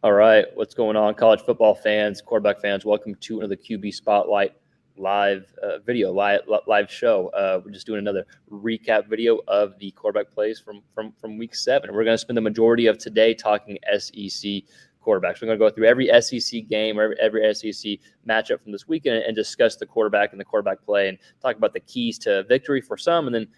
All right, what's going on, college football fans, quarterback fans? Welcome to another QB Spotlight live video, live show. We're just doing another recap video of the quarterback plays from Week 7. We're going to spend the majority of today talking SEC quarterbacks. We're going to go through every SEC game or every SEC matchup from this weekend and discuss the quarterback and the quarterback play and talk about the keys to victory for some, and then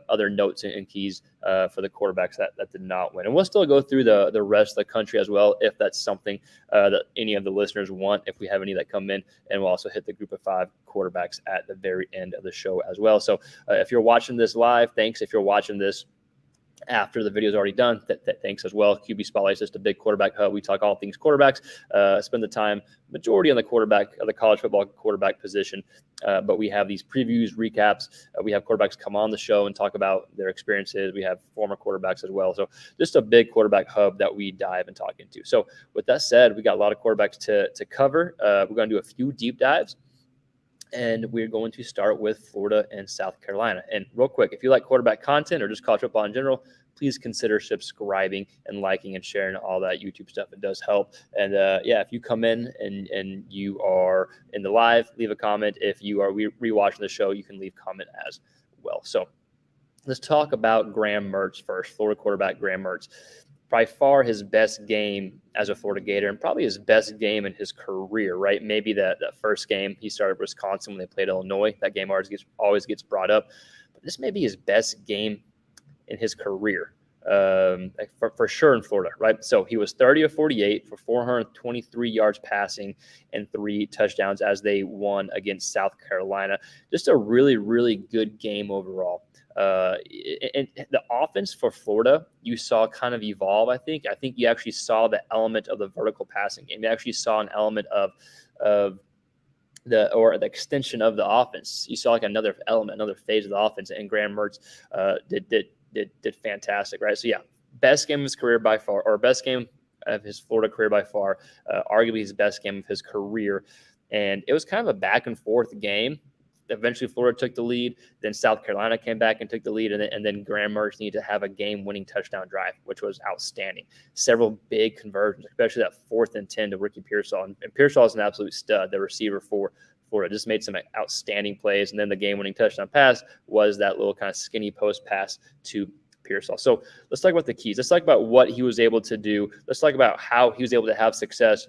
other notes and keys for the quarterbacks that did not win. And we'll still go through the rest of the country as well, if that's something that any of the listeners want, if we have any that come in. And we'll also hit the group of 5 quarterbacks at the very end of the show as well. So if you're watching this live, thanks. If you're watching this after the video is already done, thanks as well. QB Spotlight is just a big quarterback hub. We talk all things quarterbacks, spend the time majority on the quarterback of the college football quarterback position. But we have these previews, recaps. We have quarterbacks come on the show and talk about their experiences. We have former quarterbacks as well. So just a big quarterback hub that we dive and talk into. So with that said, we got a lot of quarterbacks to cover. We're going to do a few deep dives. And we're going to start with Florida and South Carolina. And real quick, if you like quarterback content or just college football in general, please consider subscribing and liking and sharing all that YouTube stuff. It does help. And if you come in and you are in the live, leave a comment. If you are rewatching the show, you can leave comment as well. So let's talk about Graham Mertz first, Florida quarterback Graham Mertz. By far his best game as a Florida Gator, and probably his best game in his career, right? Maybe that first game he started Wisconsin when they played Illinois. That game always gets brought up. But this may be his best game in his career, for sure in Florida, right? So he was 30 of 48 for 423 yards passing and 3 touchdowns as they won against South Carolina. Just a really, really good game overall. And the offense for Florida, you saw kind of evolve. I think you actually saw the element of the vertical passing game. You actually saw an element of the extension of the offense. You saw like another element, another phase of the offense, and Graham Mertz did fantastic, right? So yeah, best game of his career by far, or best game of his Florida career by far, arguably his best game of his career. And it was kind of a back and forth game. Eventually, Florida took the lead. Then South Carolina came back and took the lead. And then Graham Mertz needed to have a game-winning touchdown drive, which was outstanding. Several big conversions, especially that 4th and 10 to Ricky Pearsall. And Pearsall is an absolute stud, the receiver for Florida. Just made some outstanding plays. And then the game-winning touchdown pass was that little kind of skinny post pass to Pearsall. So let's talk about the keys. Let's talk about what he was able to do. Let's talk about how he was able to have success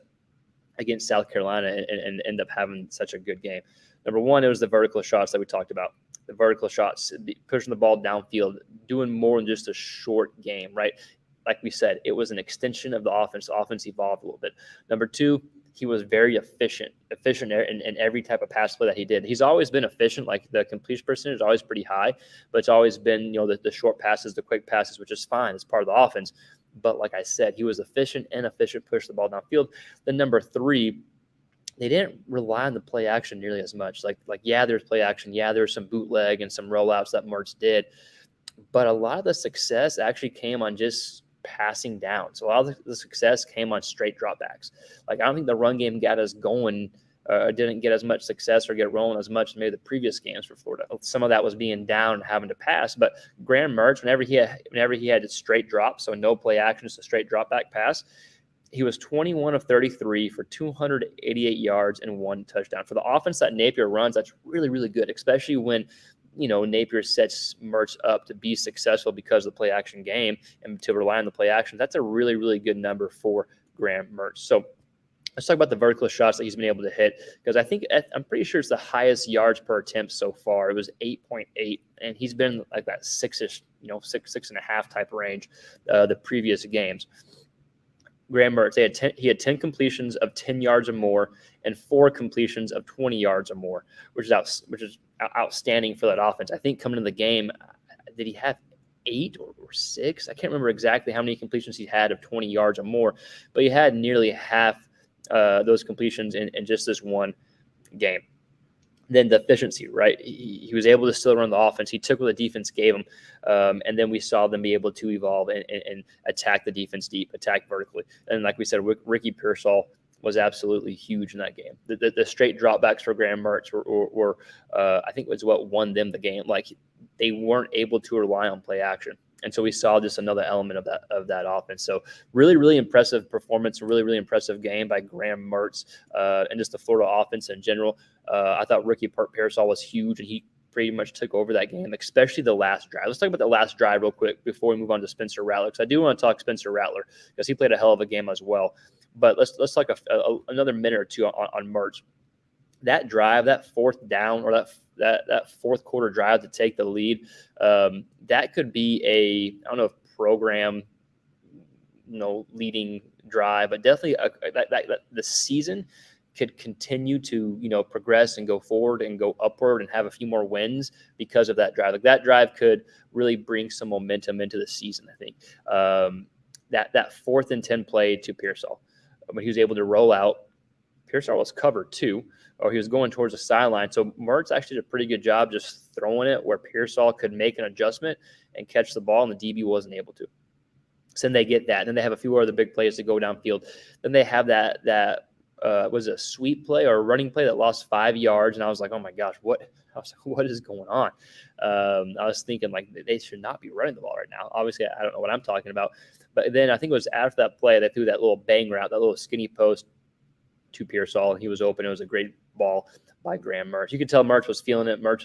against South Carolina and end up having such a good game. Number one, it was the vertical shots that we talked about. The vertical shots, pushing the ball downfield, doing more than just a short game, right? Like we said, it was an extension of the offense. The offense evolved a little bit. Number two, he was very efficient in every type of pass play that he did. He's always been efficient. Like the completion percentage is always pretty high, but it's always been, the short passes, the quick passes, which is fine. It's part of the offense. But like I said, he was efficient, push the ball downfield. Then number three, they didn't rely on the play action nearly as much. Like there's play action. Yeah, there's some bootleg and some rollouts that Mertz did. But a lot of the success actually came on just passing down. So a lot of the success came on straight dropbacks. Like I don't think the run game got us going, didn't get as much success or get rolling as much as maybe the previous games for Florida. Some of that was being down and having to pass. But Graham Mertz, whenever he had a straight drop, so no play action, just a straight drop back pass, he was 21 of 33 for 288 yards and 1 touchdown. For the offense that Napier runs, that's really, really good, especially when, Napier sets Mertz up to be successful because of the play action game and to rely on the play action. That's a really, really good number for Graham Mertz. So let's talk about the vertical shots that he's been able to hit, because I'm pretty sure it's the highest yards per attempt so far. It was 8.8, and he's been like that 6-ish, 6.5 type range the previous games. Graham Mertz, he had 10 completions of 10 yards or more and 4 completions of 20 yards or more, which is outstanding for that offense. I think coming into the game, did he have 8 or 6? I can't remember exactly how many completions he had of 20 yards or more, but he had nearly half those completions in just this one game. Then the efficiency, right? He was able to still run the offense. He took what the defense gave him, and then we saw them be able to evolve and attack the defense deep, attack vertically. And like we said, Ricky Pearsall was absolutely huge in that game. The straight dropbacks for Graham Mertz were I think was what won them the game. Like they weren't able to rely on play action. And so we saw just another element of that offense. So really, really impressive performance, really, really impressive game by Graham Mertz and just the Florida offense in general. I thought rookie Pearsall was huge, and he pretty much took over that game, especially the last drive. Let's talk about the last drive real quick before we move on to Spencer Rattler, because I do want to talk Spencer Rattler because he played a hell of a game as well. But let's talk another minute or two on Mertz. That drive, that fourth down, or that fourth quarter drive to take the lead, that could be I don't know if program, leading drive, but definitely the season could continue to progress and go forward and go upward and have a few more wins because of that drive. Like that drive could really bring some momentum into the season. I think that 4th and 10 play to Pearsall, when he was able to roll out, Pearsall was covered too, or he was going towards the sideline. So Mertz actually did a pretty good job just throwing it where Pearsall could make an adjustment and catch the ball, and the DB wasn't able to. So then they get that. Then they have a few other big plays to go downfield. Then they have that was a sweep play or a running play that lost 5 yards, and I was like, oh my gosh, what is going on? I was thinking like they should not be running the ball right now. Obviously, I don't know what I'm talking about. But then I think it was after that play they threw that little bang route, that little skinny post to Pearsall, and he was open. It was a great ball by Graham Mertz. You could tell Mertz was feeling it. Mertz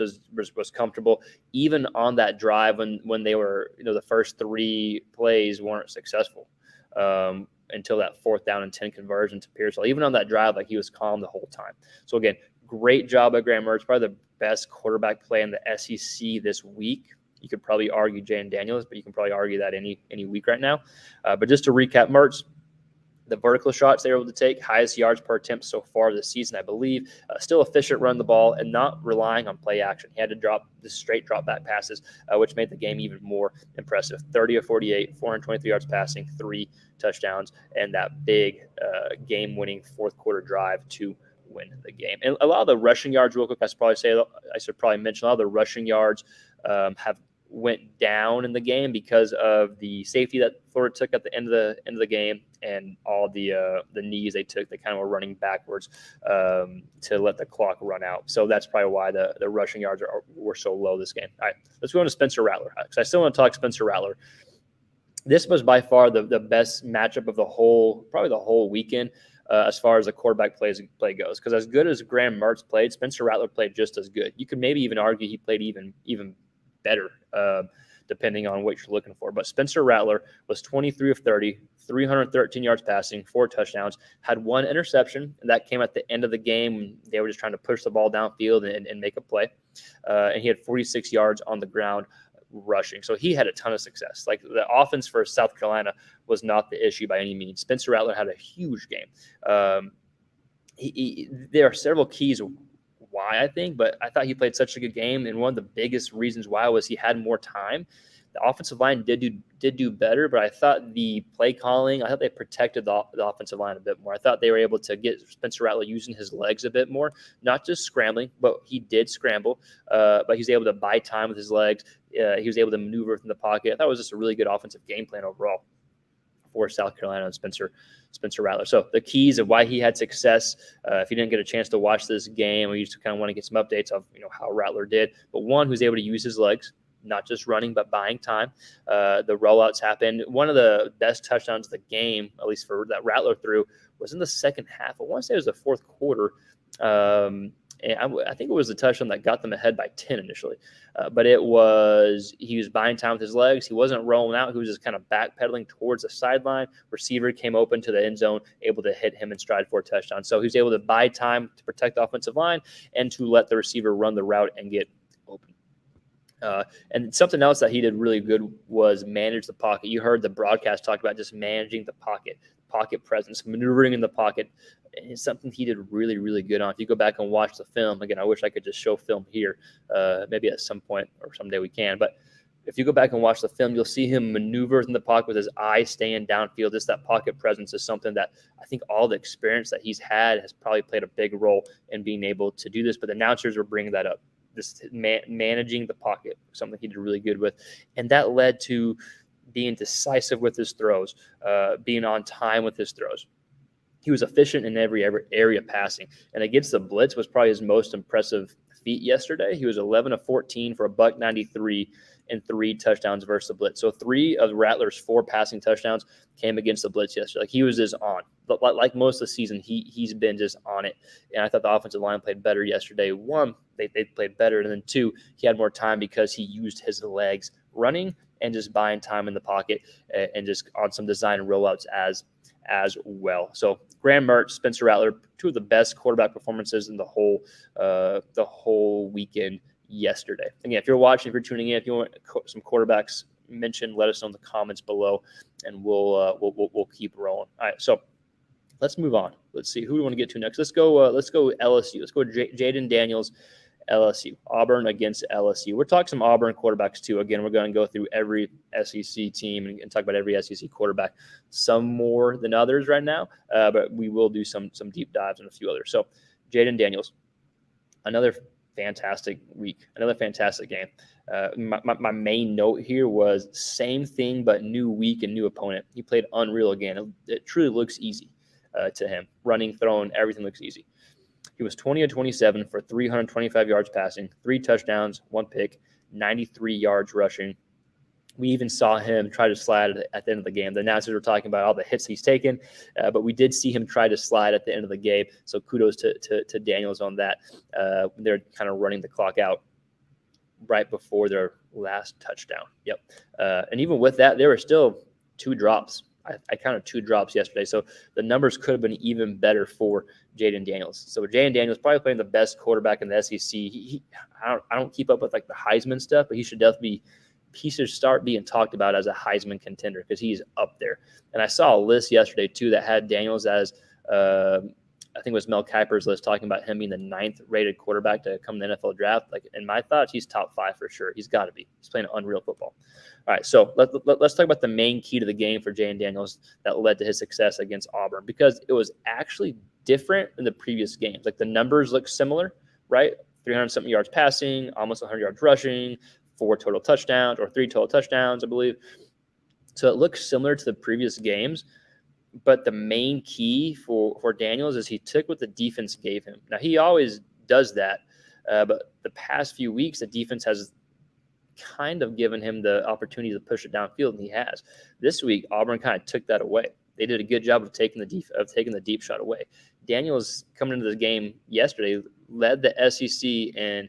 was comfortable, even on that drive when they were, the first 3 plays weren't successful until that 4th down and 10 conversion to Pearsall. Even on that drive, like he was calm the whole time. So again, great job by Graham Mertz. Probably the best quarterback play in the SEC this week. You could probably argue Jayden Daniels, but you can probably argue that any week right now. But just to recap, Mertz, the vertical shots they were able to take, highest yards per attempt so far this season, I believe. Still efficient run the ball and not relying on play action. He had to drop the straight drop back passes, which made the game even more impressive. 30 of 48, 423 yards passing, 3 touchdowns, and that big game-winning fourth quarter drive to win the game. And a lot of the rushing yards, real quick, I should probably mention a lot of the rushing yards have went down in the game because of the safety that Florida took at the end of the game, and all the knees they took. They kind of were running backwards to let the clock run out. So that's probably why the rushing yards were so low this game. All right, let's go on to Spencer Rattler, because I still want to talk Spencer Rattler. This was by far the best matchup of the whole weekend. As far as the quarterback play goes, because as good as Graham Mertz played, Spencer Rattler played just as good. You could maybe even argue he played even better, depending on what you're looking for. But Spencer Rattler was 23 of 30, 313 yards passing, 4 touchdowns, had 1 interception, and that came at the end of the game. They were just trying to push the ball downfield and make a play. And he had 46 yards on the ground rushing. So he had a ton of success. Like, the offense for South Carolina was not the issue by any means. Spencer Rattler had a huge game. There are several keys why, I think, but I thought he played such a good game, and one of the biggest reasons why was he had more time. The offensive line did do better, but I thought the play calling, I thought they protected the offensive line a bit more. I thought they were able to get Spencer Rattler using his legs a bit more, not just scrambling, but he did scramble, but he was able to buy time with his legs. He was able to maneuver from the pocket. I thought it was just a really good offensive game plan overall for South Carolina and Spencer Rattler. So the keys of why he had success, if you didn't get a chance to watch this game, or you just kind of want to get some updates of how Rattler did. But one, who's able to use his legs, not just running, but buying time. The rollouts happened. One of the best touchdowns of the game, at least for that Rattler threw, was in the second half. I want to say it was the fourth quarter. And I think it was the touchdown that got them ahead by 10 initially. But he was buying time with his legs. He wasn't rolling out. He was just kind of backpedaling towards the sideline. Receiver came open to the end zone, able to hit him in stride for a touchdown. So he was able to buy time to protect the offensive line and to let the receiver run the route and get open. And something else that he did really good was manage the pocket. You heard the broadcast talk about just managing the pocket presence, maneuvering in the pocket. It's something he did really, really good on. If you go back and watch the film, again, I wish I could just show film here. Maybe at some point or someday we can. But if you go back and watch the film, you'll see him maneuver in the pocket with his eyes staying downfield. Just that pocket presence is something that I think all the experience that he's had has probably played a big role in being able to do this. But the announcers were bringing that up. This managing the pocket, something he did really good with. And that led to being decisive with his throws, being on time with his throws. He was efficient in every area passing. And against the blitz was probably his most impressive feat yesterday. He was 11 of 14 for $193 and 3 touchdowns versus the blitz. So 3 of Rattler's 4 passing touchdowns came against the blitz yesterday. Like, he was just on. But like most of the season, he's been just on it. And I thought the offensive line played better yesterday. 1, they played better. And then 2, he had more time because he used his legs running and just buying time in the pocket and just on some design and rollouts as well. So Graham Mertz, Spencer Rattler, 2 of the best quarterback performances in the whole weekend yesterday. Again, if you're watching, if you're tuning in, if you want some quarterbacks mentioned, let us know in the comments below, and we'll keep rolling. All right, so let's move on. Let's see who we want to get to next. Let's go LSU. Let's go Jayden Daniels. LSU, Auburn against LSU. We're talking some Auburn quarterbacks too. Again, we're going to go through every SEC team and talk about every SEC quarterback, some more than others right now, but we will do some deep dives on a few others. So Jayden Daniels, another fantastic week, another fantastic game. My main note here was same thing, but new week and new opponent. He played unreal again. It truly looks easy to him. Running, throwing, everything looks easy. He was 20 of 27 for 325 yards passing, 3 touchdowns, 1 pick, 93 yards rushing. We even saw him try to slide at the end of the game. The announcers were talking about all the hits he's taken, but we did see him try to slide at the end of the game. So kudos to Daniels on that. They're kind of running the clock out right before their last touchdown. Yep. And even with that, there were still 2 drops. I counted 2 drops yesterday, so the numbers could have been even better for Jayden Daniels. So Jayden Daniels probably playing the best quarterback in the SEC. I don't keep up with like the Heisman stuff, but he should start being talked about as a Heisman contender because he's up there. And I saw a list yesterday too that had Daniels as I think it was Mel Kiper's list talking about him being the 9th rated quarterback to come in the NFL draft. Like, in my thoughts, he's top 5 for sure. He's got to be. He's playing unreal football. All right, so let's talk about the main key to the game for Jayden Daniels that led to his success against Auburn, because it was actually different than the previous games. Like, the numbers look similar, right? 300-something yards passing, almost 100 yards rushing, 4 total touchdowns, or 3 total touchdowns, I believe. So it looks similar to the previous games. But the main key for Daniels is he took what the defense gave him. Now, he always does that, but the past few weeks, the defense has kind of given him the opportunity to push it downfield, and he has. This week, Auburn kind of took that away. They did a good job of taking the deep shot away. Daniels, coming into the game yesterday, led the SEC in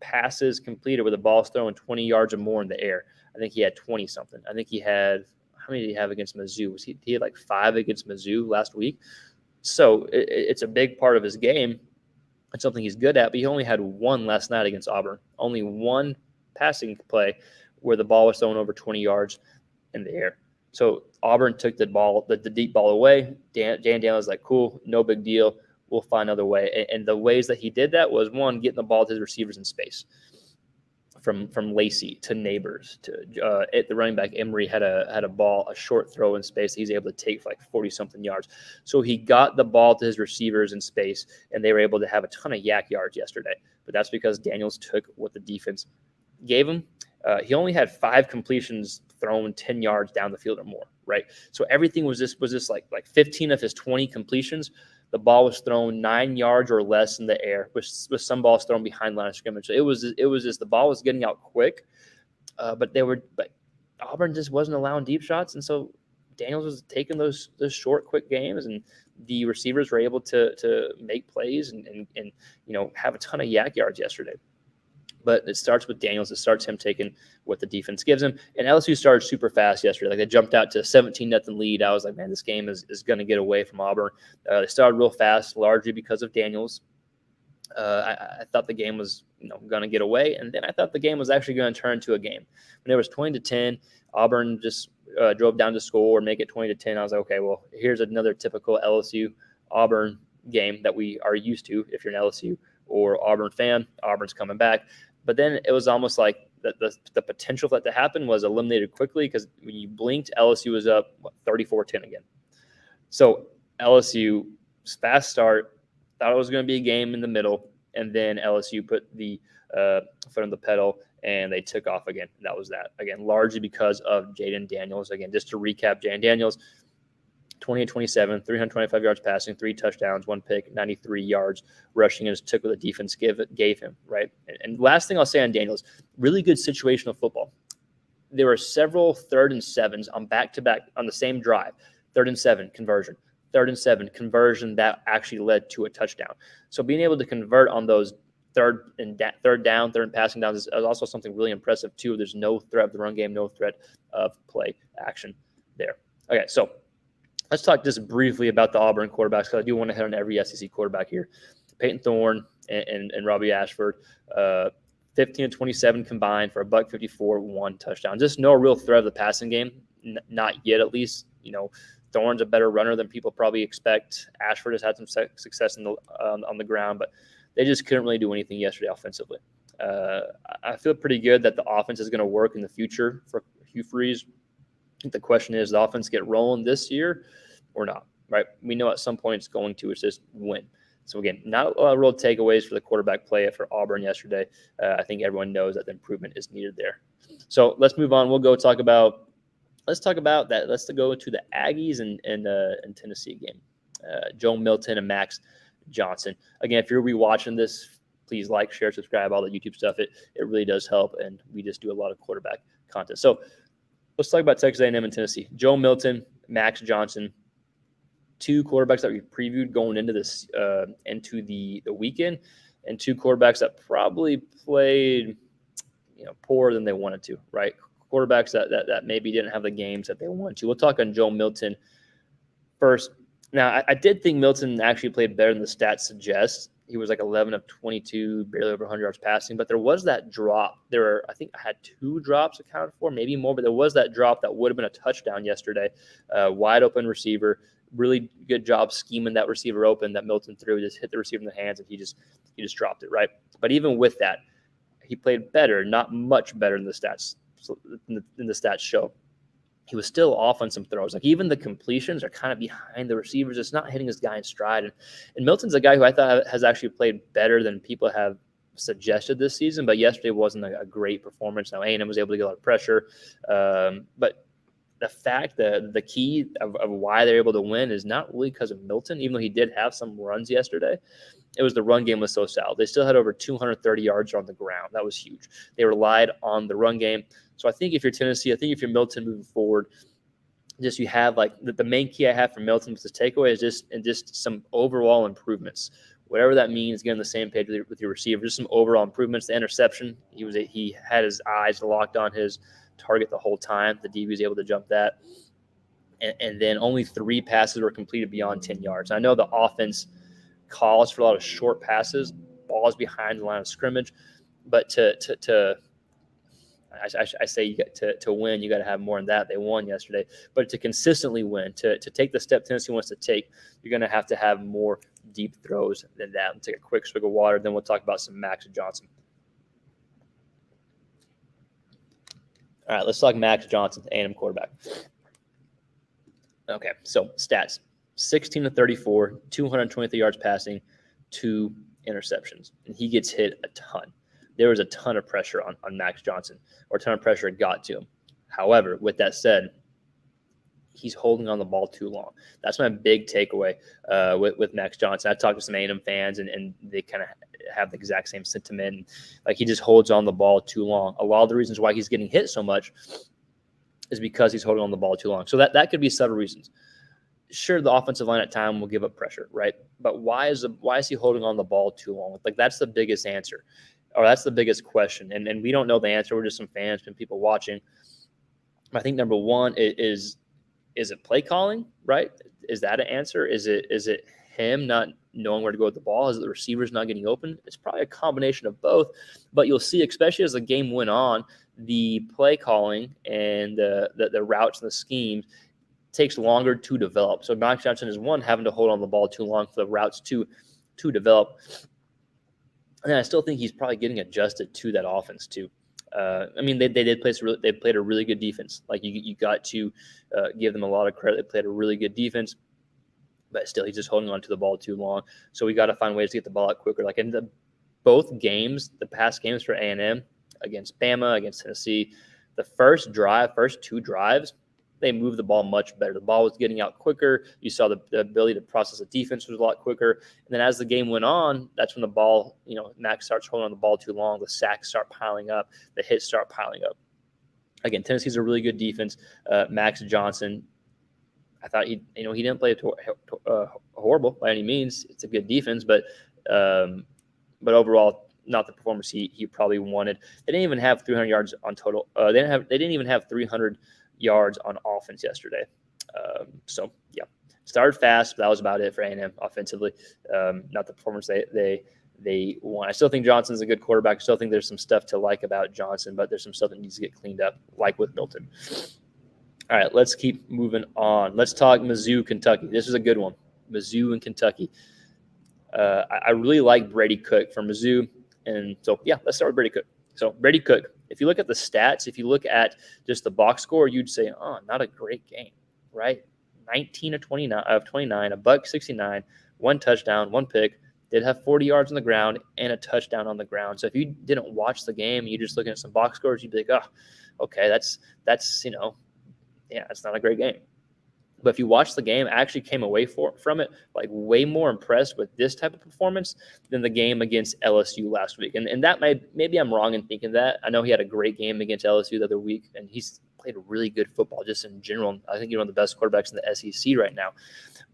passes completed with the ball thrown 20 yards or more in the air. I think he had 20-something. I think he had – how many did he have against Mizzou? He had like 5 against Mizzou last week. So it's a big part of his game. It's something he's good at, but he only had 1 last night against Auburn. Only 1 passing play where the ball was thrown over 20 yards in the air. So Auburn took the deep ball away. Jayden Daniels was like, cool, no big deal. We'll find another way. And the ways that he did that was, 1, getting the ball to his receivers in space. From Lacey to Neighbors to at the running back, Emery had a short throw in space that he's able to take for like 40-something yards. So he got the ball to his receivers in space, and they were able to have a ton of yak yards yesterday. But that's because Daniels took what the defense gave him. He only had 5 completions thrown 10 yards down the field or more, right? So everything was just like 15 of his 20 completions. The ball was thrown 9 yards or less in the air, with some balls thrown behind line of scrimmage. So it was just the ball was getting out quick, but Auburn just wasn't allowing deep shots, and so Daniels was taking those short, quick games, and the receivers were able to make plays and have a ton of yak yards yesterday. But it starts with Daniels. It starts him taking what the defense gives him. And LSU started super fast yesterday. Like, they jumped out to a 17-0 lead. I was like, man, this game is going to get away from Auburn. They started real fast, largely because of Daniels. I thought the game was going to get away, and then I thought the game was actually going to turn into a game. When it was 20-10, Auburn just drove down to score and make it 20-10. I was like, okay, well, here's another typical LSU Auburn game that we are used to. If you're an LSU or Auburn fan, Auburn's coming back. But then it was almost like the potential for that to happen was eliminated quickly, because when you blinked, LSU was up 34-10 again. So LSU, fast start, thought it was going to be a game in the middle, and then LSU put the foot on the pedal, and they took off again. And that was that. Again, largely because of Jayden Daniels. Again, just to recap, Jayden Daniels, 20 of 27, 325 yards passing, 3 touchdowns, 1 pick, 93 yards rushing, and just took what the defense gave him, right? And last thing I'll say on Daniels, really good situational football. there were several 3rd and 7s on back-to-back on the same drive. 3rd and 7 conversion. 3rd and 7 conversion that actually led to a touchdown. So being able to convert on those third down, third passing downs is also something really impressive too. There's no threat of the run game, no threat of play action there. Okay, so let's talk just briefly about the Auburn quarterbacks, because I do want to hit on every SEC quarterback here. Peyton Thorne and Robbie Ashford, 15 to 27 combined for $154, 1 touchdown. Just no real threat of the passing game, not yet at least. Thorne's a better runner than people probably expect. Ashford has had some success on the ground, but they just couldn't really do anything yesterday offensively. I feel pretty good that the offense is going to work in the future for Hugh Freeze. I think the question is, the offense get rolling this year or not, right? We know at some point it's going to. It's just when. So, again, not a lot of real takeaways for the quarterback play for Auburn yesterday. I think everyone knows that the improvement is needed there. So let's move on. We'll go talk about let's talk about that. Let's go to the Aggies and Tennessee game. Joe Milton and Max Johnson. Again, if you're rewatching this, please like, share, subscribe, all the YouTube stuff. It really does help, and we just do a lot of quarterback content. So let's talk about Texas A&M and Tennessee. Joe Milton, Max Johnson, 2 quarterbacks that we previewed going into this into the weekend, and 2 quarterbacks that probably played poorer than they wanted to, right? Quarterbacks that maybe didn't have the games that they wanted to. We'll talk on Joe Milton first. Now, I did think Milton actually played better than the stats suggest. He was like 11 of 22, barely over 100 yards passing, but there was that drop. I think I had 2 drops accounted for, maybe more, but there was that drop that would have been a touchdown yesterday. Wide open receiver, really good job scheming that receiver open that Milton threw, just hit the receiver in the hands, and he just dropped it, right? But even with that, he played better, not much better than the stats show. He was still off on some throws. Like, even the completions are kind of behind the receivers. It's not hitting his guy in stride. And Milton's a guy who I thought has actually played better than people have suggested this season, but yesterday wasn't a great performance. Now, A&M was able to get a lot of pressure, but the fact that the key of why they're able to win is not really because of Milton, even though he did have some runs yesterday. It was the run game was so solid. They still had over 230 yards on the ground. That was huge. They relied on the run game. So I think if you're Tennessee, I think if you're Milton moving forward, just you have like the main key I have for Milton with this takeaway is just some overall improvements. Whatever that means, get on the same page with your receiver. Just some overall improvements. The interception, he had his eyes locked on his target the whole time. The DB was able to jump that. And then only 3 passes were completed beyond 10 yards. I know the offense calls for a lot of short passes, balls behind the line of scrimmage, but I say you got to win, you got to have more than that. They won yesterday, but to consistently win, to take the step Tennessee wants to take, you're going to have more deep throws than that. I'll take a quick swig of water, then we'll talk about some Max Johnson. All right, let's talk Max Johnson, A&M quarterback. Okay, so stats: 16 to 34, 223 yards passing, 2 interceptions, and he gets hit a ton. There was a ton of pressure on Max Johnson, or a ton of pressure got to him. However, with that said, he's holding on the ball too long. That's my big takeaway with Max Johnson. I talked to some A&M fans, and they kind of have the exact same sentiment. Like, he just holds on the ball too long. A lot of the reasons why he's getting hit so much is because he's holding on the ball too long. So that could be several reasons. Sure, the offensive line at time will give up pressure, right? But why is he holding on the ball too long? Like, that's the biggest answer. Or that's the biggest question, and we don't know the answer. We're just some fans and people watching. I think number one is it play calling, right? Is that an answer? Is it him not knowing where to go with the ball? Is it the receivers not getting open? It's probably a combination of both. But you'll see, especially as the game went on, the play calling and the routes and the schemes takes longer to develop. So Max Johnson is one, having to hold on the ball too long for the routes to develop. And I still think he's probably getting adjusted to that offense too. I mean, they played a really good defense. Like, you got to give them a lot of credit. They played a really good defense, but still, he's just holding on to the ball too long. So we got to find ways to get the ball out quicker. Like, in both games, the past games for A&M, against Bama, against Tennessee, the first 2 drives, they moved the ball much better. The ball was getting out quicker. You saw the ability to process the defense was a lot quicker. And then as the game went on, that's when the ball, Max starts holding on the ball too long. The sacks start piling up. The hits start piling up. Again, Tennessee's a really good defense. Max Johnson, I thought he didn't play horrible by any means. It's a good defense, but overall, not the performance he probably wanted. They didn't even have 300 yards on total. They didn't even have 300 yards on offense yesterday. So yeah, started fast, but that was about it for A&M offensively. Not the performance they won. I still think Johnson's a good quarterback. I still think there's some stuff to like about Johnson, but there's some stuff that needs to get cleaned up, like with Milton. All right, let's keep moving on. Let's talk Mizzou, Kentucky. This is a good one. Mizzou and Kentucky. I really like Brady Cook from Mizzou. And so, yeah, let's start with Brady Cook. So, Brady Cook, if you look at the stats, if you look at just the box score, you'd say, oh, not a great game, right? 19 of 29, a buck 69, one touchdown, one pick. Did have 40 yards on the ground and a touchdown on the ground. So if you didn't watch the game, you're just looking at some box scores, you'd be like, oh, okay, that's it's not a great game. But if you watch the game, I actually came away from it like way more impressed with this type of performance than the game against LSU last week. And that maybe I'm wrong in thinking that. I know he had a great game against LSU the other week, and he's played really good football just in general. I think he's one of the best quarterbacks in the SEC right now.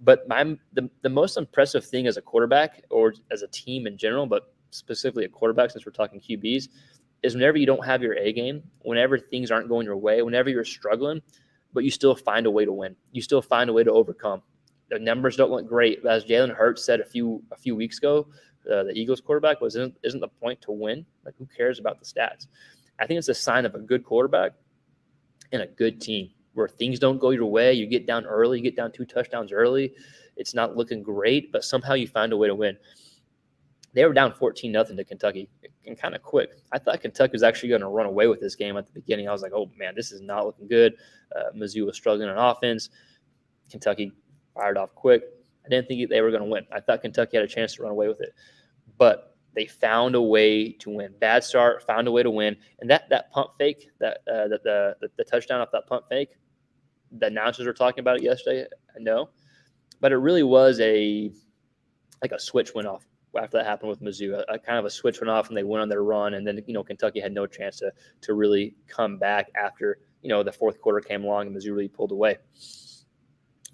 But the most impressive thing as a quarterback or as a team in general, but specifically a quarterback, since we're talking QBs, is whenever you don't have your A game, whenever things aren't going your way, whenever you're struggling, but you still find a way to win. You still find a way to overcome. The numbers don't look great, but as Jalen Hurts said a few weeks ago, the Eagles quarterback isn't the point to win. Like, who cares about the stats? I think it's a sign of a good quarterback and a good team where things don't go your way. You get down early, you get down 2 touchdowns early. It's not looking great, but somehow you find a way to win. They were down 14-0 to Kentucky and kind of quick. I thought Kentucky was actually going to run away with this game at the beginning. I was like, oh, man, this is not looking good. Mizzou was struggling on offense. Kentucky fired off quick. I didn't think they were going to win. I thought Kentucky had a chance to run away with it. But they found a way to win. Bad start, found a way to win. And that pump fake, the touchdown off that pump fake, the announcers were talking about it yesterday, I know. But it really was a switch went off after that happened with Mizzou. A kind of a switch went off and they went on their run, and then Kentucky had no chance to really come back after the fourth quarter came along and Mizzou really pulled away.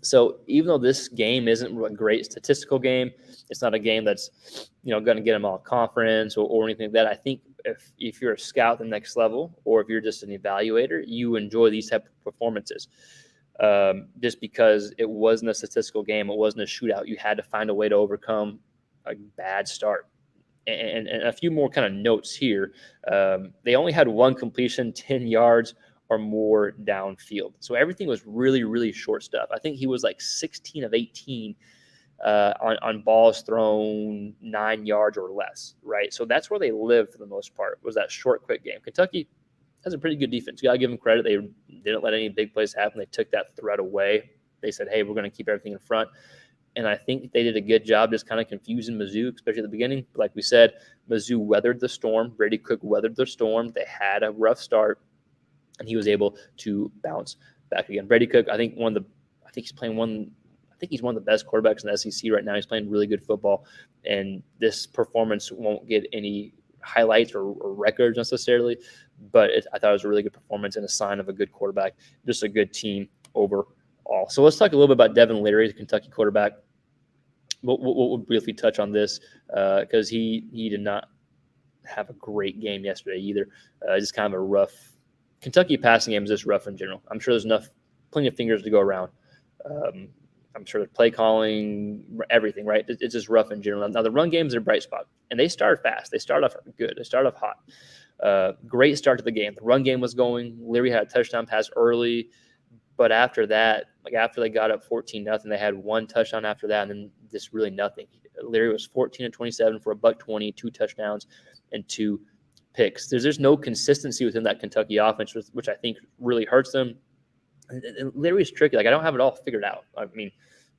So even though this game isn't a great statistical game, it's not a game that's going to get them all conference or anything like that. I think if you're a scout at the next level, or if you're just an evaluator, you enjoy these type of performances. Just because it wasn't a statistical game, it wasn't a shootout. You had to find a way to overcome a bad start. And a few more kind of notes here. They only had one completion, 10 yards or more downfield. So everything was really, really short stuff. I think he was like 16 of 18 on balls thrown 9 yards or less, right? So that's where they lived for the most part, was that short, quick game. Kentucky has a pretty good defense. You got to give them credit. They didn't let any big plays happen. They took that threat away. They said, hey, we're going to keep everything in front. And I think they did a good job just kind of confusing Mizzou, especially at the beginning. Like we said, Mizzou weathered the storm. Brady Cook weathered the storm. They had a rough start, and he was able to bounce back again. Brady Cook, I think he's one of the best quarterbacks in the SEC right now. He's playing really good football, and this performance won't get any highlights or records necessarily, but I thought it was a really good performance and a sign of a good quarterback, just a good team overall. So let's talk a little bit about Devin Leary, the Kentucky quarterback. We'll briefly touch on this because he did not have a great game yesterday either. Just kind of a rough – Kentucky passing game is just rough in general. I'm sure there's plenty of fingers to go around. I'm sure the play calling, everything, right? It's just rough in general. Now, the run game is their bright spot, and they started fast. They started off good. They started off hot. Great start to the game. The run game was going. Leary had a touchdown pass early, but after that, after they got up 14-0, they had one touchdown after that, and then just really nothing. Leary was 14 of 27 for a $120, 2 touchdowns, and 2 picks. There's no consistency within that Kentucky offense, which I think really hurts them. And Leary's tricky. I don't have it all figured out. I mean,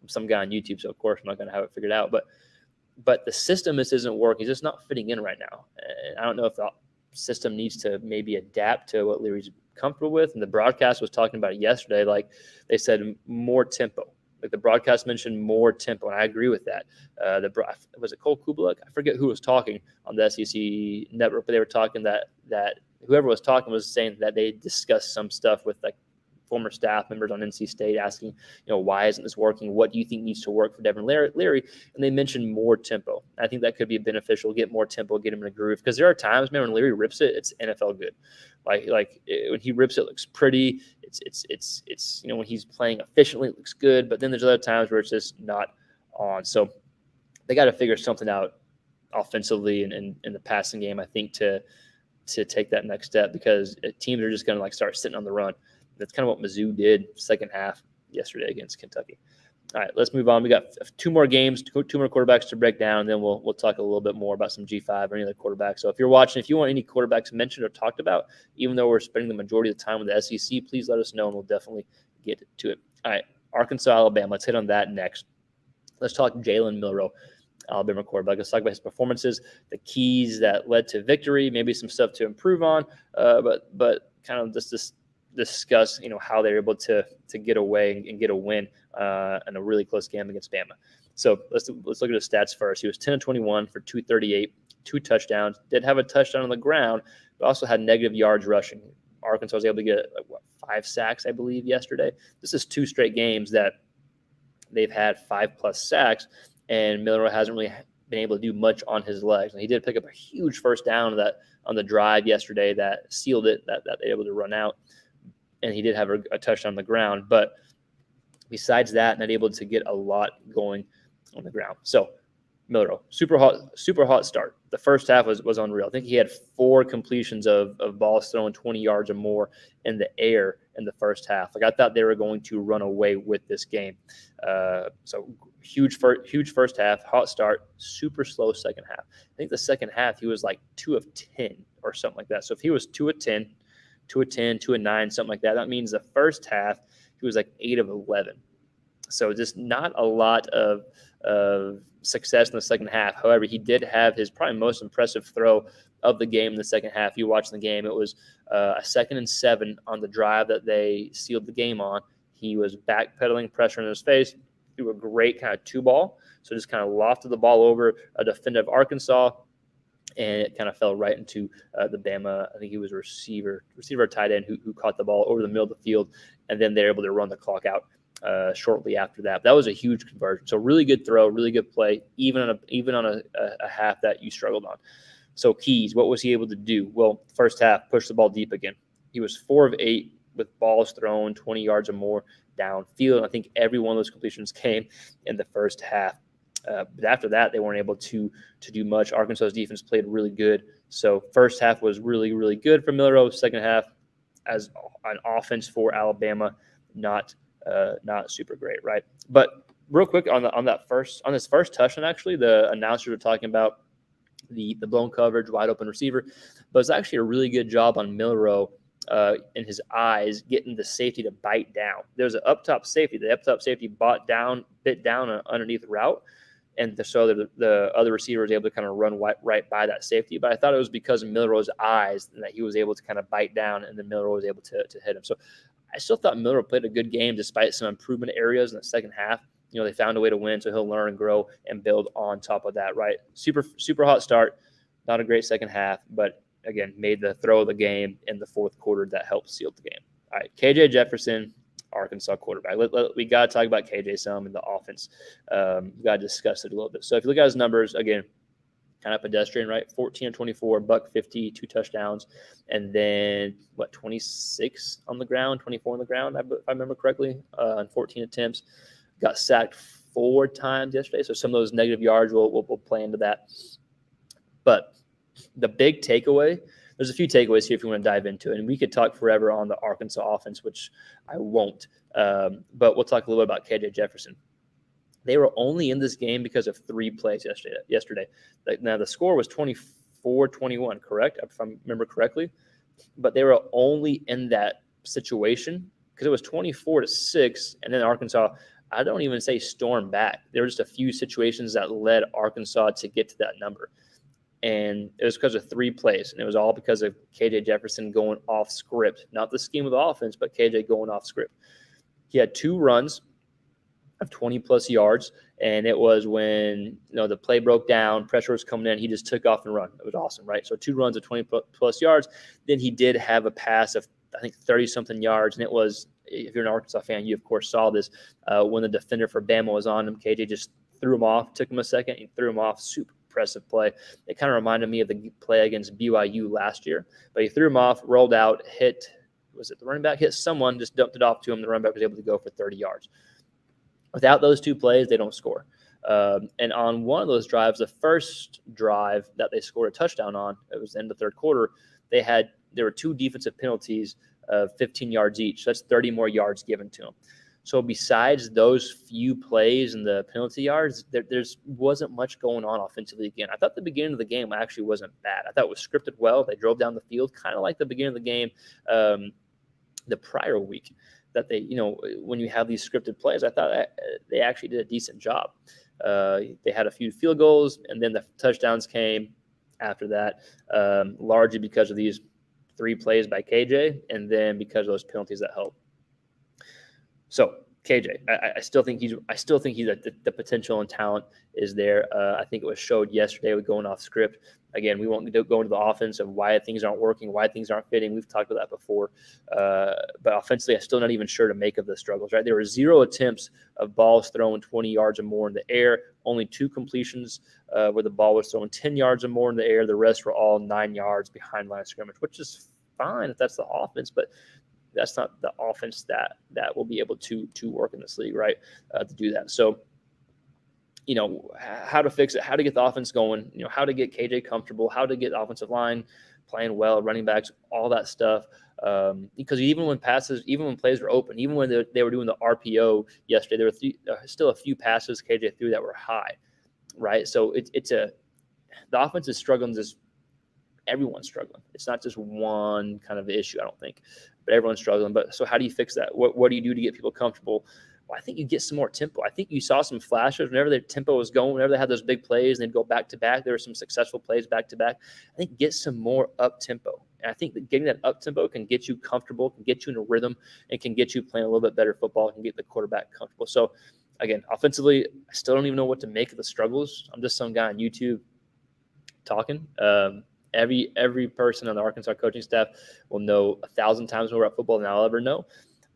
I'm some guy on YouTube, so of course I'm not going to have it figured out. But the system just isn't working. He's just not fitting in right now. And I don't know if the system needs to maybe adapt to what Leary's comfortable with. And the broadcast was talking about it yesterday. Like they said, more tempo. Like the broadcast mentioned more tempo, and I agree with that. Was it Cole Kubalik? I forget who was talking on the SEC network, but they were talking that whoever was talking was saying that they discussed some stuff with like former staff members on NC State asking, why isn't this working? What do you think needs to work for Devin Leary? And they mentioned more tempo. I think that could be beneficial. Get more tempo, get him in a groove. Because there are times, man, when Leary rips it, it's NFL good. When he rips it, looks pretty. It's when he's playing efficiently, it looks good. But then there's other times where it's just not on. So they got to figure something out offensively and in the passing game, I think, to take that next step, because teams are just going to like start sitting on the run. That's kind of what Mizzou did second half yesterday against Kentucky. All right, let's move on. We got 2 more games, 2 more quarterbacks to break down, and then we'll talk a little bit more about some G5 or any other quarterbacks. So if you're watching, if you want any quarterbacks mentioned or talked about, even though we're spending the majority of the time with the SEC, please let us know, and we'll definitely get to it. All right, Arkansas, Alabama. Let's hit on that next. Let's talk Jalen Milroe, Alabama quarterback. Let's talk about his performances, the keys that led to victory, maybe some stuff to improve on, but kind of just discuss how they're able to get away and get a win in a really close game against Bama. So let's look at his stats first. He was 10-21 for 238, 2 touchdowns. Did have a touchdown on the ground, but also had negative yards rushing. Arkansas was able to get 5 sacks, I believe, yesterday. This is 2 straight games that they've had 5+ sacks, and Milroe hasn't really been able to do much on his legs. And he did pick up a huge first down on the drive yesterday that sealed it, that they were able to run out. And he did have a touchdown on the ground. But besides that, not able to get a lot going on the ground. So Milroe, super hot start. The first half was unreal. I think he had 4 completions of balls thrown 20 yards or more in the air in the first half. Like, I thought they were going to run away with this game. So huge first half, hot start, super slow second half. I think the second half he was like 2 of 10 or something like that. So if he was 2 of 10, 2 of 10, 2 of 9, something like that, that means the first half he was like 8 of 11. So just not a lot of success in the second half. However, he did have his probably most impressive throw of the game in the second half. You watched the game. It was a 2nd and 7 on the drive that they sealed the game on. He was backpedaling, pressure in his face, threw a great kind of 2-ball. So just kind of lofted the ball over a defender of Arkansas, and it kind of fell right into the Bama. I think he was a receiver or tight end who caught the ball over the middle of the field, and then they're able to run the clock out shortly after that. That was a huge conversion. So really good throw, really good play, even on a half that you struggled on. So keys, what was he able to do? Well, first half, push the ball deep again. He was 4 of 8 with balls thrown 20 yards or more downfield. I think every one of those completions came in the first half. But after that, they weren't able to do much. Arkansas's defense played really good. So first half was really, really good for Milroe. Second half, as an offense for Alabama, not super great, right? But real quick on this first touchdown, actually, the announcers were talking about the blown coverage, wide open receiver, but it's actually a really good job on Milroe in his eyes, getting the safety to bite down. There's an up top safety. The up top safety bit down an underneath route. And so the other receiver was able to kind of run right by that safety. But I thought it was because of Milroe's eyes that he was able to kind of bite down, and then Milroe was able to hit him. So I still thought Milroe played a good game despite some improvement areas in the second half. They found a way to win, so he'll learn and grow and build on top of that, right? Super hot start. Not a great second half, but, again, made the throw of the game in the fourth quarter that helped seal the game. All right, KJ Jefferson, Arkansas quarterback. We got to talk about KJ some in the offense. We got to discuss it a little bit. So if you look at his numbers, again, kind of pedestrian, right? 14 24, $150, 2 touchdowns, and then 26 on the ground, 24 on the ground, if I remember correctly, on 14 attempts. Got sacked 4 times yesterday, so some of those negative yards will play into that. But the big takeaway, there's a few takeaways here if you want to dive into it, and we could talk forever on the Arkansas offense, which I won't. But we'll talk a little bit about KJ Jefferson. They were only in this game because of 3 plays yesterday. Now, the score was 24-21, correct? If I remember correctly. But they were only in that situation because it was 24-6, and then Arkansas, I don't even say storm back. There were just a few situations that led Arkansas to get to that number. And it was because of 3 plays, and it was all because of KJ Jefferson going off script. Not the scheme of the offense, but KJ going off script. He had 2 runs of 20-plus yards, and it was when the play broke down, pressure was coming in, he just took off and run. It was awesome, right? So 2 runs of 20-plus yards. Then he did have a pass of, I think, 30-something yards, and it was, if you're an Arkansas fan, you, of course, saw this when the defender for Bama was on him. KJ just threw him off, took him a second, he threw him off. Super impressive play. It kind of reminded me of the play against BYU last year, but he threw him off, rolled out, hit, was it the running back? Hit someone, just dumped it off to him. The running back was able to go for 30 yards. Without those 2 plays, they don't score. And on one of those drives, the first drive that they scored a touchdown on, it was in the third quarter, there were 2 defensive penalties of 15 yards each. So that's 30 more yards given to them. So besides those few plays and the penalty yards, there wasn't much going on offensively again. I thought the beginning of the game actually wasn't bad. I thought it was scripted well. They drove down the field, kind of like the beginning of the game the prior week. That they, when you have these scripted plays, I thought they actually did a decent job. They had a few field goals, and then the touchdowns came after that, largely because of these 3 plays by KJ, and then because of those penalties that helped. So KJ, I still think he's the potential and talent is there. I think it was showed yesterday with going off script. Again, we won't go into the offense of why things aren't working, why things aren't fitting. We've talked about that before. But offensively, I'm still not even sure to make of the struggles, right? There were 0 attempts of balls thrown 20 yards or more in the air, only 2 completions where the ball was thrown 10 yards or more in the air. The rest were all 9 yards behind line of scrimmage, which is fine if that's the offense, but that's not the offense that will be able to work in this league, right? To do that. So, how to fix it, how to get the offense going, how to get KJ comfortable, how to get the offensive line playing well, running backs, all that stuff. Because even when plays were open, even when they were doing the RPO yesterday, there were still a few passes KJ threw that were high, right? So the offense is struggling. Everyone's struggling. It's not just one kind of issue, I don't think, but everyone's struggling. But so how do you fix that? What do you do to get people comfortable? Well, I think you get some more tempo. I think you saw some flashes whenever their tempo was going, whenever they had those big plays and they'd go back to back. There were some successful plays back to back. I think get some more up tempo. And I think that getting that up tempo can get you comfortable, can get you in a rhythm, and can get you playing a little bit better football, can get the quarterback comfortable. So again, offensively, I still don't even know what to make of the struggles. I'm just some guy on YouTube talking. Every person on the Arkansas coaching staff will know 1,000 times more about football than I'll ever know,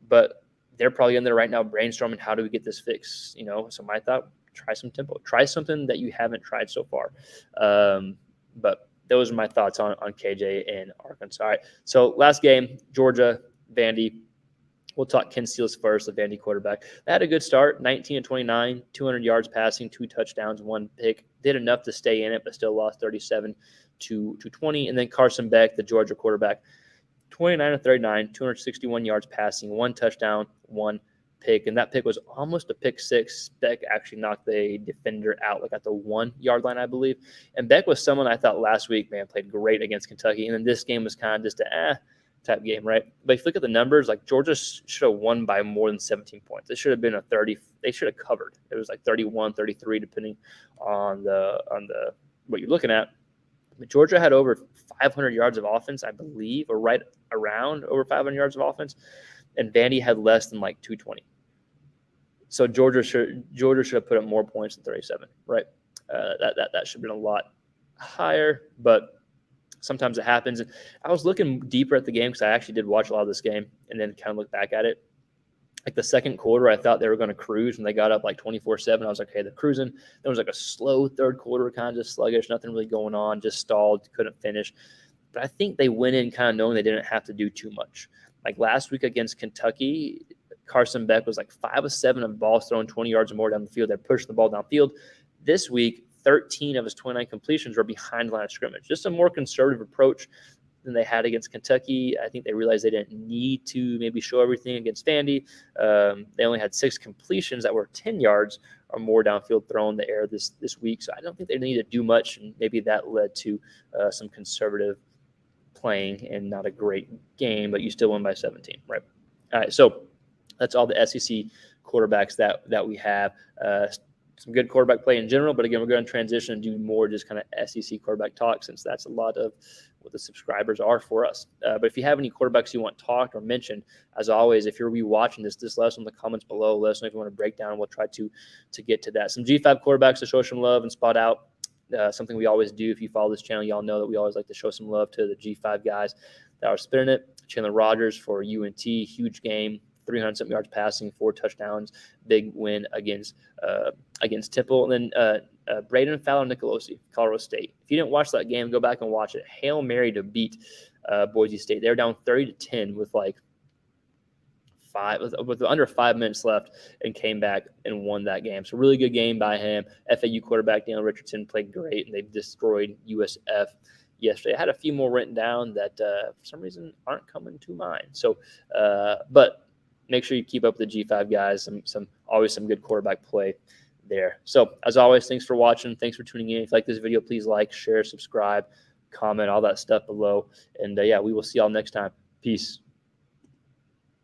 but they're probably in there right now brainstorming how do we get this fixed. So my thought: try some tempo, try something that you haven't tried so far. But those are my thoughts on KJ and Arkansas. All right, so last game, Georgia, Vandy. We'll talk Ken Steele's first, the Vandy quarterback. They had a good start, 19-29, 200 yards passing, 2 touchdowns, 1 pick. Did enough to stay in it, but still lost 37-20. And then Carson Beck, the Georgia quarterback, 29-39, 261 yards passing, 1 touchdown, 1 pick. And that pick was almost a pick 6. Beck actually knocked the defender out, like at the 1-yard line, I believe. And Beck was someone I thought last week, played great against Kentucky. And then this game was kind of just type game, right? But if you look at the numbers, like Georgia should have won by more than 17 points. It should have been a 30. They should have covered. It was like 31, 33, depending on the what you're looking at. But Georgia had over 500 yards of offense, I believe, or right around over 500 yards of offense, and Vandy had less than like 220. So Georgia should have put up more points than 37, right? That should have been a lot higher, but sometimes it happens. And I was looking deeper at the game because I actually did watch a lot of this game and then kind of look back at it. Like the second quarter, I thought they were going to cruise when they got up like 24-7. I was like, hey, they're cruising. There was like a slow third quarter, kind of just sluggish, nothing really going on, just stalled, couldn't finish. But I think they went in kind of knowing they didn't have to do too much. Like last week against Kentucky, Carson Beck was like 5 of 7 of balls thrown 20 yards or more down the field. They're pushing the ball downfield. This week, 13 of his 29 completions were behind the line of scrimmage. Just a more conservative approach than they had against Kentucky. I think they realized they didn't need to maybe show everything against Vandy. They only had 6 completions that were 10 yards or more downfield thrown in the air this week. So I don't think they need to do much, and maybe that led to some conservative playing and not a great game, but you still won by 17, right? All right, so that's all the SEC quarterbacks that we have. some good quarterback play in general. But again, we're going to transition and do more just kind of SEC quarterback talk, since that's a lot of what the subscribers are for us. But if you have any quarterbacks you want talked or mentioned, as always, if you're rewatching this, just let us know in the comments below. Let us know if you want to break down. We'll try to get to that. Some G5 quarterbacks to show some love and spot out. Something we always do. If you follow this channel, y'all know that we always like to show some love to the G5 guys that are spinning it. Chandler Rogers for UNT, huge game, 300-something yards passing, 4 touchdowns, big win against Temple. And then Braden Fowler Nicolosi, Colorado State. If you didn't watch that game, go back and watch it. Hail Mary to beat Boise State. They were down 30-10 with with under 5 minutes left, and came back and won that game. So really good game by him. FAU quarterback Daniel Richardson played great, and they destroyed USF yesterday. I had a few more written down that for some reason aren't coming to mind. So, but make sure you keep up with the G5 guys. Always some good quarterback play there. So as always, thanks for watching. Thanks for tuning in. If you like this video, please like, share, subscribe, comment, all that stuff below. And yeah, we will see y'all next time. Peace.